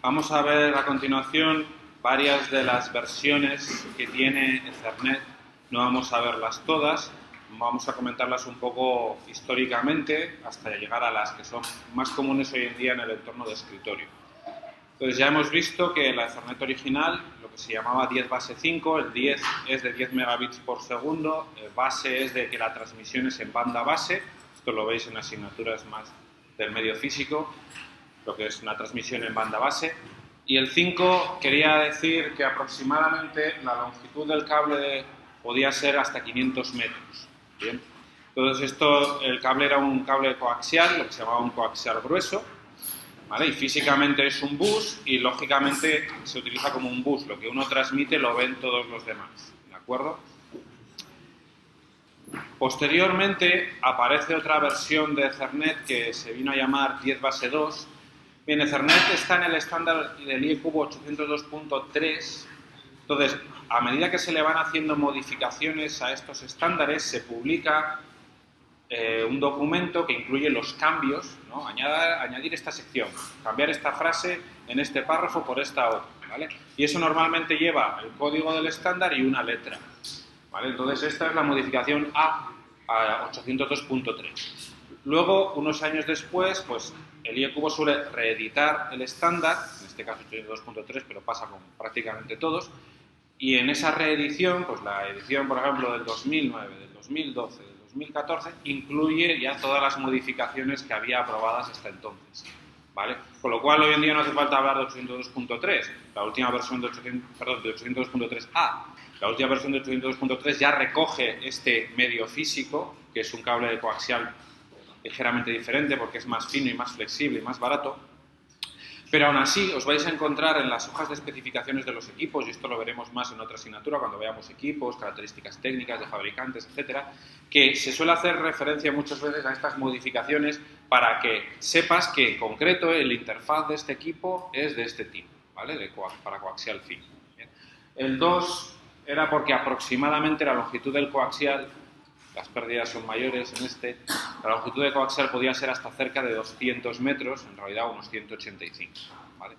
Vamos a ver a continuación varias de las versiones que tiene Ethernet. No vamos a verlas todas, vamos a comentarlas un poco históricamente hasta llegar a las que son más comunes hoy en día en el entorno de escritorio. Entonces ya hemos visto que la Ethernet original, lo que se llamaba 10 base 5, el 10 es de 10 megabits por segundo, el base es de que la transmisión es en banda base, esto lo veis en asignaturas más del medio físico, lo que es una transmisión en banda base, y el 5 quería decir que aproximadamente la longitud del cable podía ser hasta 500 metros. ¿Bien? Entonces el cable era un cable coaxial, lo que se llamaba un coaxial grueso, ¿vale? Y físicamente es un bus y lógicamente se utiliza como un bus, lo que uno transmite lo ven todos los demás, ¿de acuerdo? Posteriormente aparece otra versión de Ethernet que se vino a llamar 10 base 2. Bien, Ethernet está en el estándar del IEEE 802.3. Entonces, a medida que se le van haciendo modificaciones a estos estándares, se publica un documento que incluye los cambios, ¿no? Añadir esta sección, cambiar esta frase en este párrafo por esta otra, ¿vale? Y eso normalmente lleva el código del estándar y una letra, ¿vale? Entonces, esta es la modificación a 802.3. Luego, unos años después, pues el IEEE suele reeditar el estándar, en este caso 802.3, pero pasa con prácticamente todos, y en esa reedición, pues la edición, por ejemplo, del 2009, del 2012, del 2014, incluye ya todas las modificaciones que había aprobadas hasta entonces, ¿vale? Con lo cual, hoy en día no hace falta hablar de 802.3, la última versión de 802.3a. La última versión de 802.3 ya recoge este medio físico, que es un cable de coaxial ligeramente diferente porque es más fino y más flexible y más barato. Pero aún así os vais a encontrar en las hojas de especificaciones de los equipos, y esto lo veremos más en otra asignatura cuando veamos equipos, características técnicas de fabricantes, etcétera, que se suele hacer referencia muchas veces a estas modificaciones para que sepas que en concreto el interfaz de este equipo es de este tipo, ¿vale? Para coaxial fino. Bien. El 2 era porque aproximadamente la longitud del coaxial, las pérdidas son mayores en este, la longitud de coaxial podía ser hasta cerca de 200 metros, en realidad unos 185, ¿vale?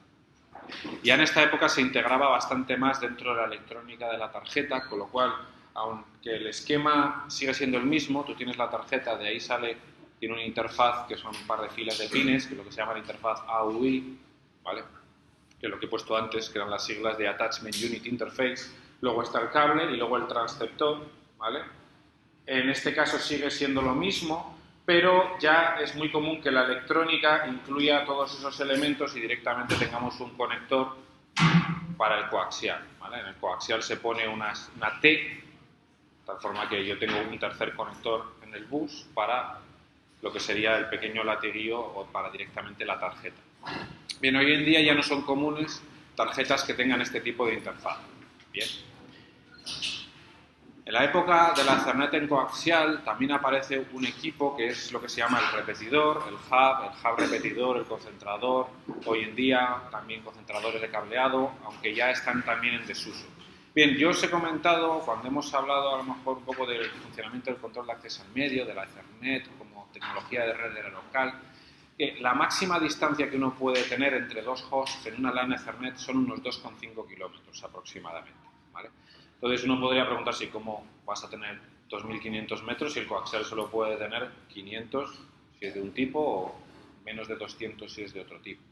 Ya en esta época se integraba bastante más dentro de la electrónica de la tarjeta, con lo cual, aunque el esquema sigue siendo el mismo, tú tienes la tarjeta, de ahí sale, tiene una interfaz que son un par de filas de pines, que es lo que se llama la interfaz AUI, ¿vale? Que es lo que he puesto antes, que eran las siglas de Attachment Unit Interface, luego está el cable y luego el transceptor, ¿vale? En este caso sigue siendo lo mismo, pero ya es muy común que la electrónica incluya todos esos elementos y directamente tengamos un conector para el coaxial, ¿vale? En el coaxial se pone una T, de tal forma que yo tengo un tercer conector en el bus para lo que sería el pequeño latiguillo o para directamente la tarjeta. Bien, hoy en día ya no son comunes tarjetas que tengan este tipo de interfaz. Bien. En la época de la Ethernet en coaxial también aparece un equipo que es lo que se llama el repetidor, el hub repetidor, el concentrador, hoy en día también concentradores de cableado, aunque ya están también en desuso. Bien, yo os he comentado, cuando hemos hablado a lo mejor un poco del funcionamiento del control de acceso al medio, de la Ethernet como tecnología de red local, que la máxima distancia que uno puede tener entre dos hosts en una LAN Ethernet son unos 2,5 kilómetros aproximadamente, ¿vale? Entonces uno podría preguntarse cómo vas a tener 2.500 metros si el coaxial solo puede tener 500 si es de un tipo o menos de 200 si es de otro tipo.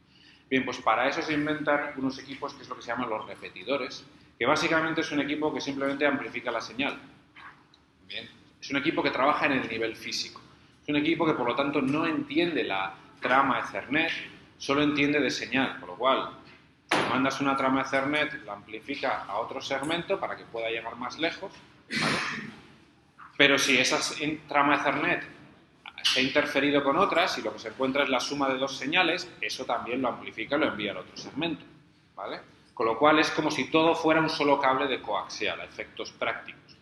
Bien, pues para eso se inventan unos equipos que es lo que se llaman los repetidores, que básicamente es un equipo que simplemente amplifica la señal. Bien, es un equipo que trabaja en el nivel físico. Es un equipo que por lo tanto no entiende la trama Ethernet, solo entiende de señal, por lo cual mandas una trama Ethernet, la amplifica a otro segmento para que pueda llegar más lejos, ¿vale? Pero si esa trama Ethernet se ha interferido con otras y lo que se encuentra es la suma de dos señales, eso también lo amplifica y lo envía al otro segmento, ¿vale? Con lo cual es como si todo fuera un solo cable de coaxial, a efectos prácticos,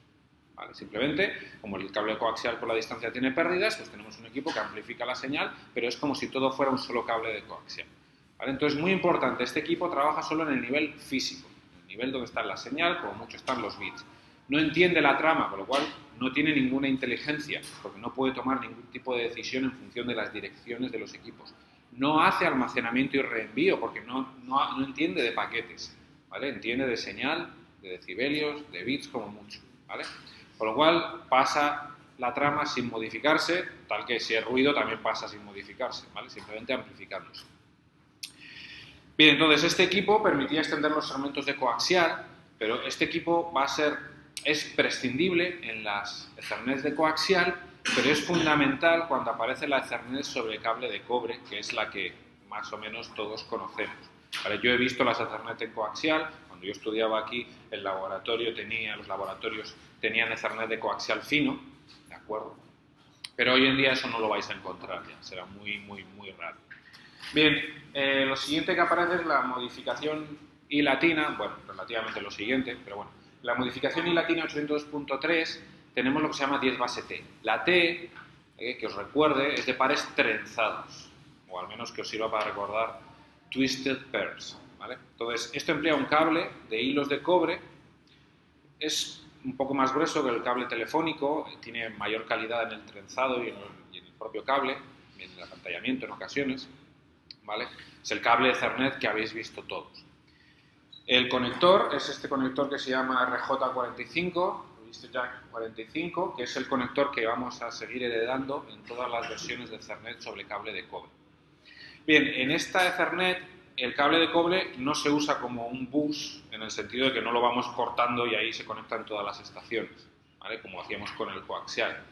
¿vale? Simplemente, como el cable coaxial por la distancia tiene pérdidas, pues tenemos un equipo que amplifica la señal, pero es como si todo fuera un solo cable de coaxial. ¿Vale? Entonces, muy importante, este equipo trabaja solo en el nivel físico, en el nivel donde está la señal, como mucho están los bits. No entiende la trama, con lo cual no tiene ninguna inteligencia, porque no puede tomar ningún tipo de decisión en función de las direcciones de los equipos. no hace almacenamiento y reenvío porque no entiende de paquetes, ¿vale? Entiende de señal, de decibelios, de bits como mucho, ¿vale? Con lo cual pasa la trama sin modificarse, tal que si es ruido también pasa sin modificarse, ¿vale? Simplemente amplificándose. Bien, entonces este equipo permitía extender los segmentos de coaxial, pero este equipo es prescindible en las Ethernet de coaxial, pero es fundamental cuando aparece la Ethernet sobre cable de cobre, que es la que más o menos todos conocemos. Vale, yo he visto las Ethernet en coaxial, cuando yo estudiaba aquí, los laboratorios tenían Ethernet de coaxial fino, ¿de acuerdo? Pero hoy en día eso no lo vais a encontrar ya, será muy, muy, muy raro. Bien, lo siguiente que aparece es la modificación I latina, bueno, relativamente lo siguiente, pero bueno, la modificación I latina 802.3 tenemos lo que se llama 10 base T. La T, que os recuerde, es de pares trenzados, o al menos que os sirva para recordar twisted pairs, ¿vale? Entonces, esto emplea un cable de hilos de cobre, es un poco más grueso que el cable telefónico, tiene mayor calidad en el trenzado y en el propio cable, en el apantallamiento en ocasiones, ¿vale? Es el cable Ethernet que habéis visto todos. El conector es este conector que se llama RJ45, Jack 45, que es el conector que vamos a seguir heredando en todas las versiones de Ethernet sobre cable de cobre. Bien, en esta Ethernet el cable de cobre no se usa como un bus en el sentido de que no lo vamos cortando y ahí se conectan todas las estaciones, ¿vale? Como hacíamos con el coaxial.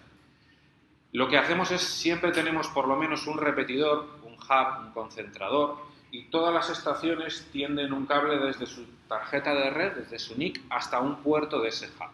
Lo que hacemos es siempre tenemos por lo menos un repetidor, un hub, un concentrador, y todas las estaciones tienden un cable desde su tarjeta de red, desde su NIC, hasta un puerto de ese hub,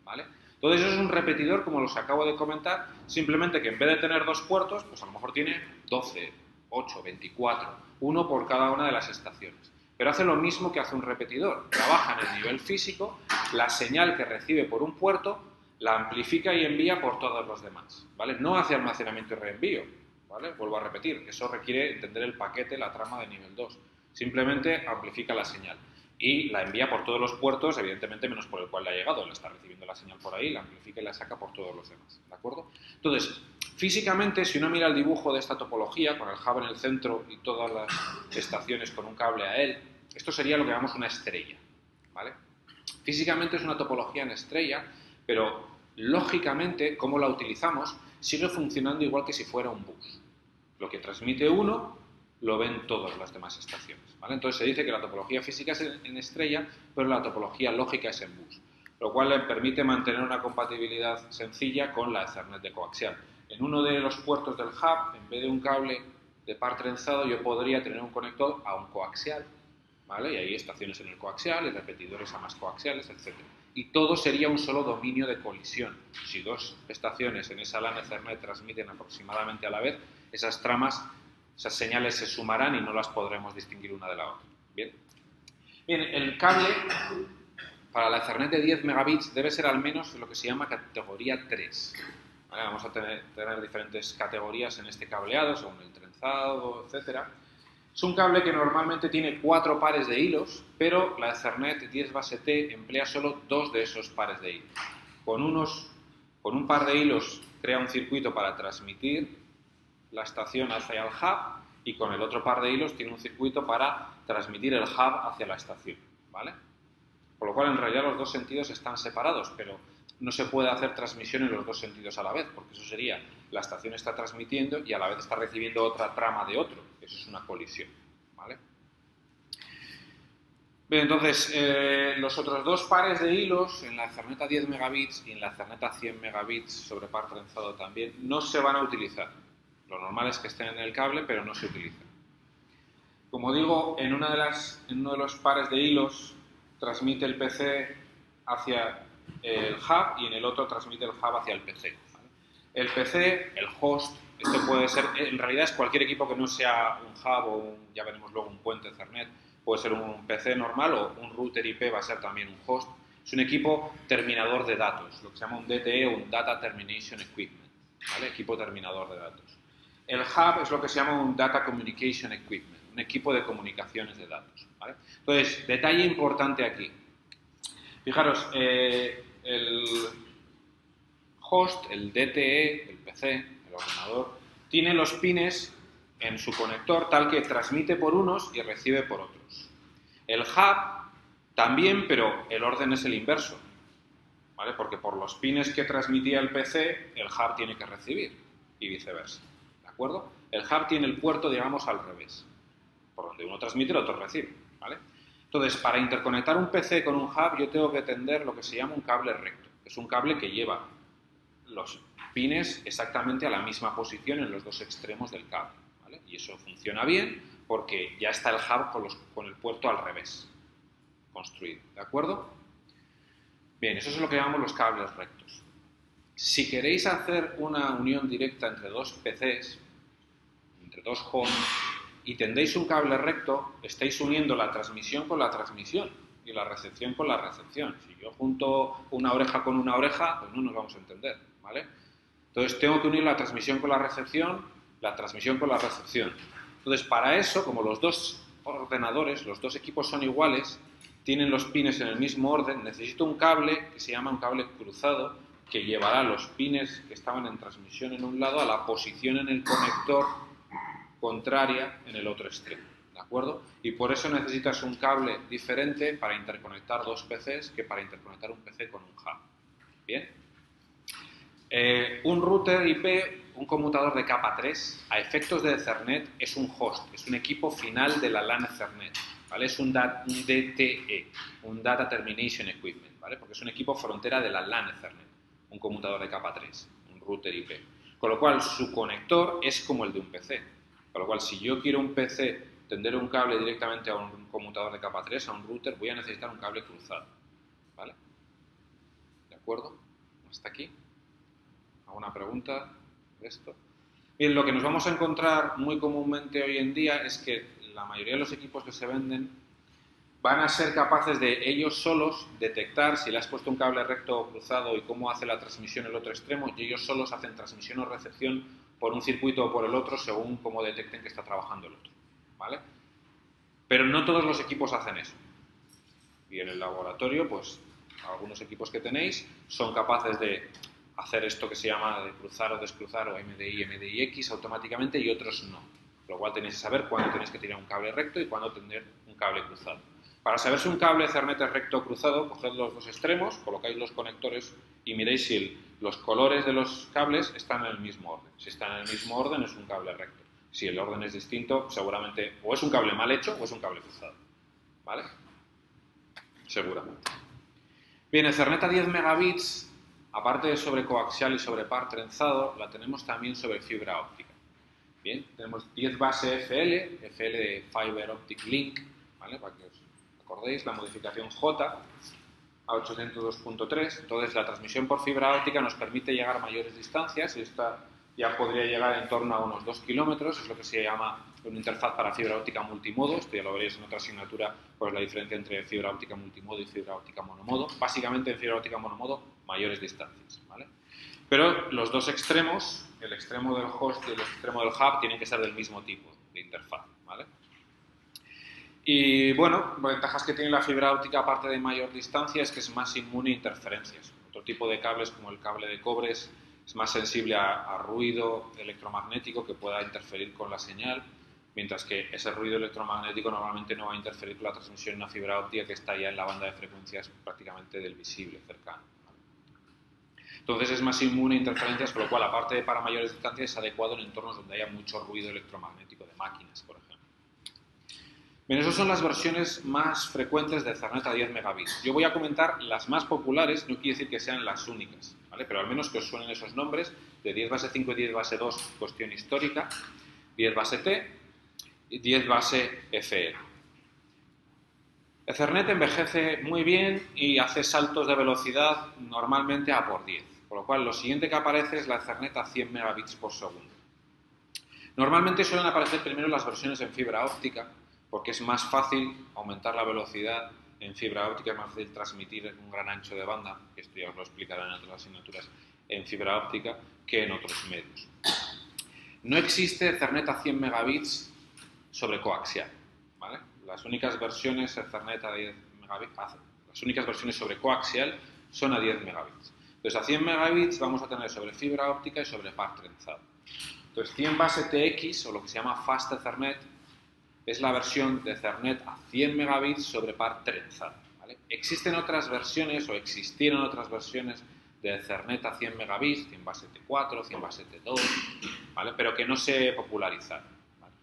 ¿vale? Entonces eso es un repetidor, como los acabo de comentar, simplemente que en vez de tener dos puertos, pues a lo mejor tiene 12, 8, 24, uno por cada una de las estaciones. Pero hace lo mismo que hace un repetidor, trabaja en el nivel físico, la señal que recibe por un puerto la amplifica y envía por todos los demás, ¿vale? No hace almacenamiento y reenvío, ¿vale? Vuelvo a repetir, eso requiere entender el paquete, la trama de nivel 2. Simplemente amplifica la señal y la envía por todos los puertos, evidentemente menos por el cual le ha llegado, le está recibiendo la señal por ahí, la amplifica y la saca por todos los demás, ¿de acuerdo? Entonces, físicamente, si uno mira el dibujo de esta topología, con el hub en el centro y todas las estaciones con un cable a él, esto sería lo que llamamos una estrella, ¿vale? Físicamente es una topología en estrella, pero lógicamente, como la utilizamos, sigue funcionando igual que si fuera un bus. Lo que transmite uno, lo ven todas las demás estaciones, ¿vale? Entonces se dice que la topología física es en estrella, pero la topología lógica es en bus, lo cual le permite mantener una compatibilidad sencilla con la Ethernet de coaxial. En uno de los puertos del hub, en vez de un cable de par trenzado, yo podría tener un conector a un coaxial, ¿vale? Y hay estaciones en el coaxial y repetidores a más coaxiales, etc. Y todo sería un solo dominio de colisión. Si dos estaciones en esa LAN Ethernet transmiten aproximadamente a la vez, esas tramas, esas señales se sumarán y no las podremos distinguir una de la otra. Bien, el cable para la Ethernet de 10 megabits debe ser al menos lo que se llama categoría 3. ¿Vale? Vamos a tener diferentes categorías en este cableado, según el trenzado, etcétera. Es un cable que normalmente tiene 4 pares de hilos, pero la Ethernet 10 base T emplea solo 2 de esos pares de hilos. Con un par de hilos crea un circuito para transmitir la estación hacia el hub y con el otro par de hilos tiene un circuito para transmitir el hub hacia la estación, ¿vale? Por lo cual en realidad los dos sentidos están separados, pero no se puede hacer transmisión en los dos sentidos a la vez, porque eso sería, la estación está transmitiendo y a la vez está recibiendo otra trama de otro. Eso es una colisión, ¿vale? Bien, entonces, los otros dos pares de hilos, en la Ethernet a 10 megabits y en la Ethernet a 100 megabits sobre par trenzado también, no se van a utilizar. Lo normal es que estén en el cable, pero no se utilizan. Como digo, en uno de los pares de hilos transmite el PC hacia el hub y en el otro transmite el hub hacia el PC, ¿vale? El PC, el host, este puede ser, en realidad es cualquier equipo que no sea un hub o ya veremos luego un puente Ethernet, puede ser un PC normal o un router IP va a ser también un host. Es un equipo terminador de datos, lo que se llama un DTE o un Data Termination Equipment, ¿vale? Equipo terminador de datos. El hub es lo que se llama un Data Communication Equipment, un equipo de comunicaciones de datos, ¿vale? Entonces, detalle importante aquí. Fijaros, el host, el DTE, el PC, el ordenador, tiene los pines en su conector tal que transmite por unos y recibe por otros. El hub también, pero el orden es el inverso, ¿vale? Porque por los pines que transmitía el PC, el hub tiene que recibir y viceversa, ¿de acuerdo? El hub tiene el puerto, digamos, al revés. Por donde uno transmite, el otro recibe, ¿vale? Entonces, para interconectar un PC con un hub, yo tengo que tender lo que se llama un cable recto. Es un cable que lleva los pines exactamente a la misma posición en los dos extremos del cable, ¿vale? Y eso funciona bien porque ya está el hub con el puerto al revés construido, ¿de acuerdo? Bien, eso es lo que llamamos los cables rectos. Si queréis hacer una unión directa entre dos PCs, entre dos hosts, y tendéis un cable recto, estáis uniendo la transmisión con la transmisión y la recepción con la recepción. Si yo junto una oreja con una oreja, pues no nos vamos a entender, ¿vale? Entonces tengo que unir la transmisión con la transmisión con la recepción. Entonces, para eso, como los dos ordenadores, los dos equipos son iguales, tienen los pines en el mismo orden, necesito un cable que se llama un cable cruzado que llevará los pines que estaban en transmisión en un lado a la posición en el conector contraria en el otro extremo, ¿de acuerdo? Y por eso necesitas un cable diferente para interconectar dos PCs que para interconectar un PC con un hub. ¿Bien? Un router IP, un conmutador de capa 3, a efectos de Ethernet, es un host, es un equipo final de la LAN Ethernet, ¿vale? Es un DTE, un Data Termination Equipment, ¿vale? Porque es un equipo frontera de la LAN Ethernet, un conmutador de capa 3, un router IP. Con lo cual, su conector es como el de un PC. Con lo cual, si yo quiero un PC tender un cable directamente a un conmutador de capa 3, a un router, voy a necesitar un cable cruzado, ¿vale? ¿De acuerdo? ¿Hasta aquí? ¿Alguna pregunta de esto? Bien, lo que nos vamos a encontrar muy comúnmente hoy en día es que la mayoría de los equipos que se venden van a ser capaces de ellos solos detectar si le has puesto un cable recto o cruzado y cómo hace la transmisión el otro extremo, y ellos solos hacen transmisión o recepción por un circuito o por el otro según cómo detecten que está trabajando el otro, ¿vale? Pero no todos los equipos hacen eso. Y en el laboratorio, pues, algunos equipos que tenéis son capaces de hacer esto que se llama de cruzar o descruzar o MDI, MDIX automáticamente, y otros no. Lo cual tenéis que saber cuándo tenéis que tirar un cable recto y cuándo tender un cable cruzado. Para saber si un cable Ethernet es recto o cruzado, coged los dos extremos, colocáis los conectores y miréis si los colores de los cables están en el mismo orden. Si están en el mismo orden, es un cable recto. Si el orden es distinto, seguramente o es un cable mal hecho o es un cable cruzado, ¿vale? Seguramente. Bien, Ethernet a 10 megabits, aparte de sobre coaxial y sobre par trenzado, la tenemos también sobre fibra óptica. Bien, tenemos 10 base FL de Fiber Optic Link, ¿vale? Para que os acordéis, la modificación J a 802.3. Entonces, la transmisión por fibra óptica nos permite llegar a mayores distancias, y esta ya podría llegar en torno a unos 2 kilómetros, es lo que se llama una interfaz para fibra óptica multimodo. Esto ya lo veréis en otra asignatura, pues la diferencia entre fibra óptica multimodo y fibra óptica monomodo. Básicamente, en fibra óptica monomodo, mayores distancias, ¿vale? Pero los dos extremos, el extremo del host y el extremo del hub, tienen que ser del mismo tipo de interfaz, ¿vale? Y bueno, ventajas que tiene la fibra óptica aparte de mayor distancia es que es más inmune a interferencias. Otro tipo de cables, como el cable de cobre, es más sensible a ruido electromagnético que pueda interferir con la señal, mientras que ese ruido electromagnético normalmente no va a interferir con la transmisión de una fibra óptica que está ya en la banda de frecuencias prácticamente del visible cercano. Entonces es más inmune a interferencias, con lo cual, aparte de para mayores distancias, es adecuado en entornos donde haya mucho ruido electromagnético de máquinas, por ejemplo. Bien, esas son las versiones más frecuentes de Ethernet a 10 megabits. Yo voy a comentar las más populares, no quiere decir que sean las únicas, ¿vale? Pero al menos que os suenen esos nombres, de 10 base 5 y 10 base 2, cuestión histórica, 10 base T y 10 base FL. Ethernet envejece muy bien y hace saltos de velocidad normalmente a por 10, por lo cual lo siguiente que aparece es la Ethernet a 100 megabits por segundo. Normalmente suelen aparecer primero las versiones en fibra óptica, porque es más fácil aumentar la velocidad en fibra óptica, es más fácil transmitir un gran ancho de banda, que esto ya os lo explicaré en otras asignaturas, en fibra óptica, que en otros medios. No existe Ethernet a 100 megabits sobre coaxial, ¿vale? Las únicas versiones Ethernet a 10 megabits, las únicas versiones sobre coaxial son a 10 megabits. Entonces, a 100 megabits vamos a tener sobre fibra óptica y sobre par trenzado. Entonces, 100 base TX, o lo que se llama Fast Ethernet, es la versión de Ethernet a 100 megabits sobre par trenzado, ¿vale? Existen otras versiones, o existieron otras versiones de Ethernet a 100 megabits, 100 base T4, 100 base T2, ¿vale? Pero que no se popularizaron, ¿vale?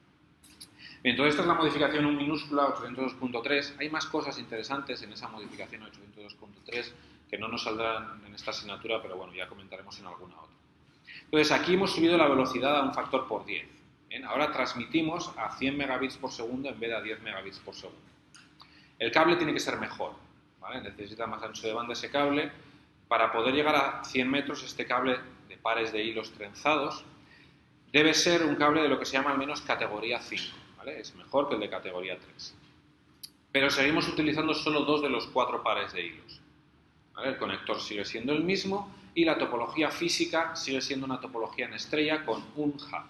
Bien, entonces esta es la modificación en minúscula 802.3. Hay más cosas interesantes en esa modificación 802.3 que no nos saldrán en esta asignatura, pero bueno, ya comentaremos en alguna otra. Entonces aquí hemos subido la velocidad a un factor por 10. Bien, ahora transmitimos a 100 megabits por segundo en vez de a 10 megabits por segundo. El cable tiene que ser mejor, ¿vale? Necesita más ancho de banda ese cable. Para poder llegar a 100 metros, este cable de pares de hilos trenzados debe ser un cable de lo que se llama al menos categoría 5, ¿vale? Es mejor que el de categoría 3. Pero seguimos utilizando solo 2 de los 4 pares de hilos, ¿vale? El conector sigue siendo el mismo y la topología física sigue siendo una topología en estrella con un hub,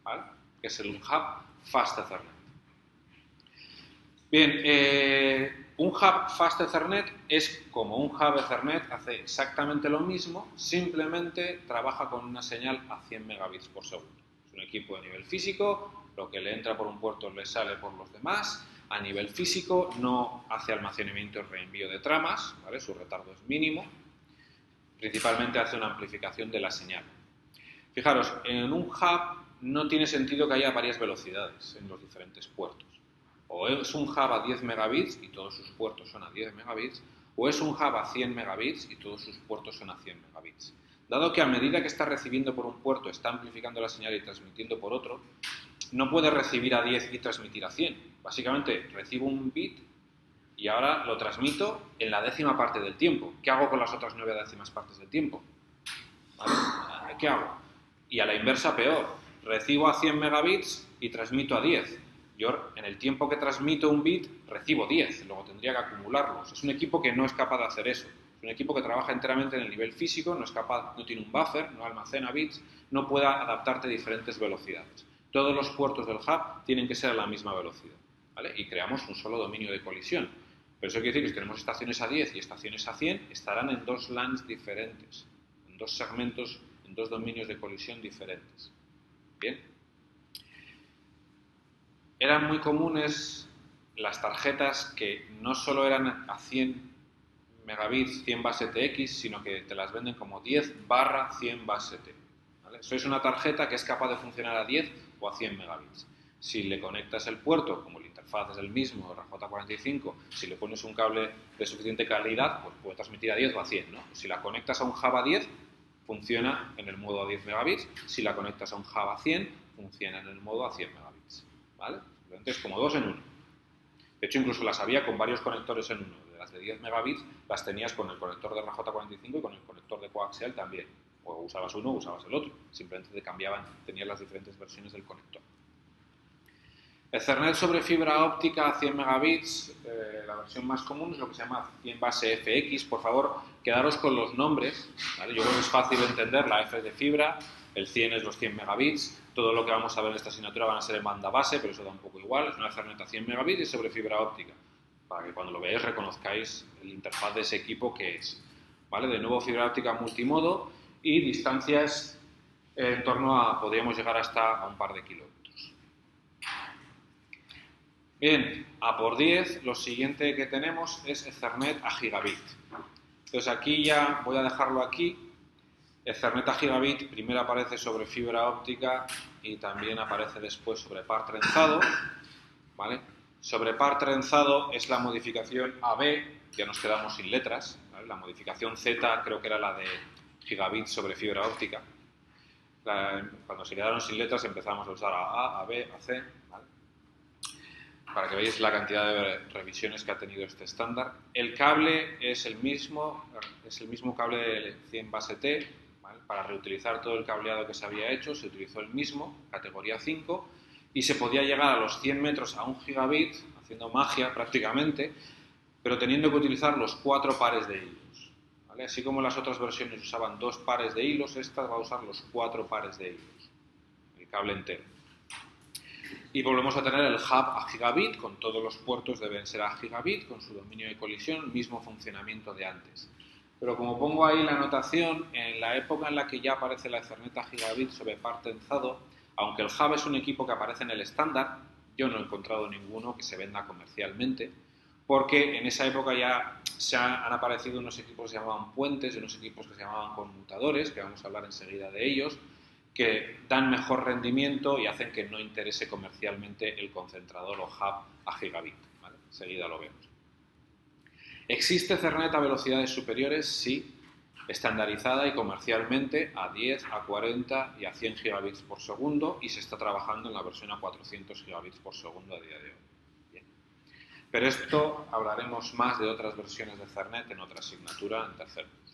¿vale? Que es el hub Fast Ethernet. Bien, un hub Fast Ethernet es como un hub Ethernet, hace exactamente lo mismo, simplemente trabaja con una señal a 100 megabits por segundo. Es un equipo de nivel físico, lo que le entra por un puerto le sale por los demás. A nivel físico no hace almacenamiento y reenvío de tramas, ¿vale? Su retardo es mínimo. Principalmente hace una amplificación de la señal. Fijaros, en un hub no tiene sentido que haya varias velocidades en los diferentes puertos. O es un hub a 10 megabits y todos sus puertos son a 10 megabits, o es un hub a 100 megabits y todos sus puertos son a 100 megabits. Dado que a medida que está recibiendo por un puerto está amplificando la señal y transmitiendo por otro, no puede recibir a 10 y transmitir a 100. Básicamente, recibo un bit y ahora lo transmito en la décima parte del tiempo. ¿Qué hago con las otras 9 décimas partes del tiempo? ¿Vale? ¿Qué hago? Y a la inversa, peor. Recibo a 100 megabits y transmito a 10. Yo, en el tiempo que transmito un bit, recibo 10. Luego tendría que acumularlos. Es un equipo que no es capaz de hacer eso. Es un equipo que trabaja enteramente en el nivel físico, no tiene un buffer, no almacena bits, no puede adaptarte a diferentes velocidades. Todos los puertos del hub tienen que ser a la misma velocidad, ¿vale? Y creamos un solo dominio de colisión. Pero eso quiere decir que si tenemos estaciones a 10 y estaciones a 100, estarán en dos LANs diferentes, en dos segmentos, en dos dominios de colisión diferentes. Bien. Eran muy comunes las tarjetas que no solo eran a 100 megabits, 100 base TX, sino que te las venden como 10/100 base T. ¿Vale? Eso es una tarjeta que es capaz de funcionar a 10 o a 100 megabits. Si le conectas el puerto, como la interfaz es el mismo, RJ45, si le pones un cable de suficiente calidad, pues puede transmitir a 10 o a 100, ¿no? Si la conectas a un hub a 10, funciona en el modo a 10 megabits. Si la conectas a un hub a 100, funciona en el modo a 100 megabits. ¿Vale? Entonces, como 2 en 1. De hecho, incluso las había con varios conectores en uno. De las de 10 megabits las tenías con el conector de RJ45 y con el conector de coaxial también. O usabas uno o usabas el otro. Simplemente te cambiaban, tenías las diferentes versiones del conector. Ethernet sobre fibra óptica a 100 megabits, la versión más común es lo que se llama 100 base FX. Por favor, quedaros con los nombres, ¿vale? Yo creo que es fácil de entender, la F es de fibra, el 100 es los 100 megabits, todo lo que vamos a ver en esta asignatura van a ser en banda base, pero eso da un poco igual, es una Ethernet a 100 megabits y sobre fibra óptica, para que cuando lo veáis reconozcáis el interfaz de ese equipo que es, ¿vale? De nuevo fibra óptica multimodo y distancias en torno a, podríamos llegar hasta a un par de kilómetros. Bien, a por 10, lo siguiente que tenemos es Ethernet a gigabit. Entonces aquí ya voy a dejarlo aquí. Ethernet a gigabit primero aparece sobre fibra óptica y también aparece después sobre par trenzado, ¿vale? Sobre par trenzado es la modificación AB, ya nos quedamos sin letras, ¿vale? La modificación Z creo que era la de gigabit sobre fibra óptica. Cuando se quedaron sin letras empezamos a usar a B, a C, ¿vale? Para que veáis la cantidad de revisiones que ha tenido este estándar. El cable es el mismo cable de 100 base T, ¿vale? Para reutilizar todo el cableado que se había hecho, se utilizó el mismo, categoría 5, y se podía llegar a los 100 metros a 1 gigabit, haciendo magia prácticamente, pero teniendo que utilizar los 4 pares de hilos, ¿vale? Así como las otras versiones usaban 2 pares de hilos, esta va a usar los 4 pares de hilos, el cable entero. Y volvemos a tener el hub a gigabit, con todos los puertos deben ser a gigabit, con su dominio de colisión, el mismo funcionamiento de antes. Pero como pongo ahí la anotación, en la época en la que ya aparece la Ethernet a gigabit sobre par tensado, aunque el hub es un equipo que aparece en el estándar, yo no he encontrado ninguno que se venda comercialmente, porque en esa época ya han aparecido unos equipos que se llamaban puentes y unos equipos que se llamaban conmutadores, que vamos a hablar enseguida de ellos, que dan mejor rendimiento y hacen que no interese comercialmente el concentrador o hub a gigabit. ¿Vale? Enseguida lo vemos. ¿Existe Ethernet a velocidades superiores? Sí, estandarizada y comercialmente a 10, a 40 y a 100 gigabits por segundo, y se está trabajando en la versión a 400 gigabits por segundo a día de hoy. Bien. Pero esto hablaremos más de otras versiones de Ethernet en otra asignatura en tercer curso.